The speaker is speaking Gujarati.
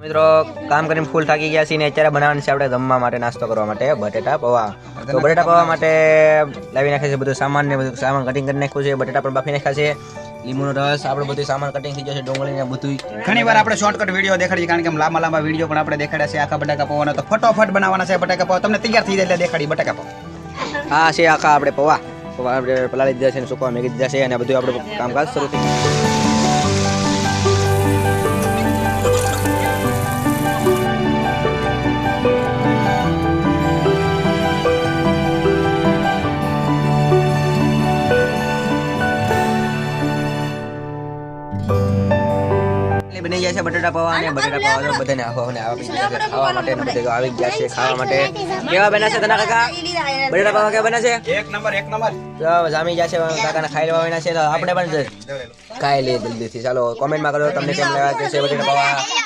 મિત્રો કામ કરીને ફૂલ થાકી ગયા છીએ ને અત્યારે બનાવવાનું છે આપણે જમવા માટે નાસ્તો કરવા માટે બટેટા પૌવા. તો બટેટા પૌવા માટે લાવી નાખે છે બધું સામાન ને બધું સામાન કટિંગ કરી નાખ્યું છે. બટેટા પણ બાફી નાખ્યા છે. લીંબુનો રસ આપણે બધું સામાન કટિંગ થઈ જશે. ડુંગળી ને બધું ઘણી વાર આપણે શોર્ટકટ વિડીયો દેખાડીએ કારણ કે લાંબા લાંબા વિડીયો પણ આપણે દેખાડ્યા છે. આખા બટાકા પૌવાના તો ફટોફટ બનાવવાના છે બટાકા પૌવા. તમને તૈયાર થઈ જાય એટલે દેખાડી બટાકા પૌવા. આ છે આખા આપણે પૌવા આપણે પલાળી દીધા છે અને સુકવા મેગી દીધા છે અને બધું આપણે કામકાજ શરૂ થઈ ગયું. બની જાય છે બટેટા પૌવા અને બટેટા પૌવા તો બધાને ખાવા માટે ને બધે આવી ગયા છે ખાવા માટે. કેવા બન્યા છે તના કાકા? બટેટા પૌવા કેવા બન્યા છે? એક નંબર તો જામી ગયા છે કાકાને ખાઈ લેવા છે. તો આપણે પણ ખાઈ લઈએ જલ્દીથી. ચાલો કોમેન્ટમાં કરો તમને કેમ લાગ્યા છે બટેટા પૌવા.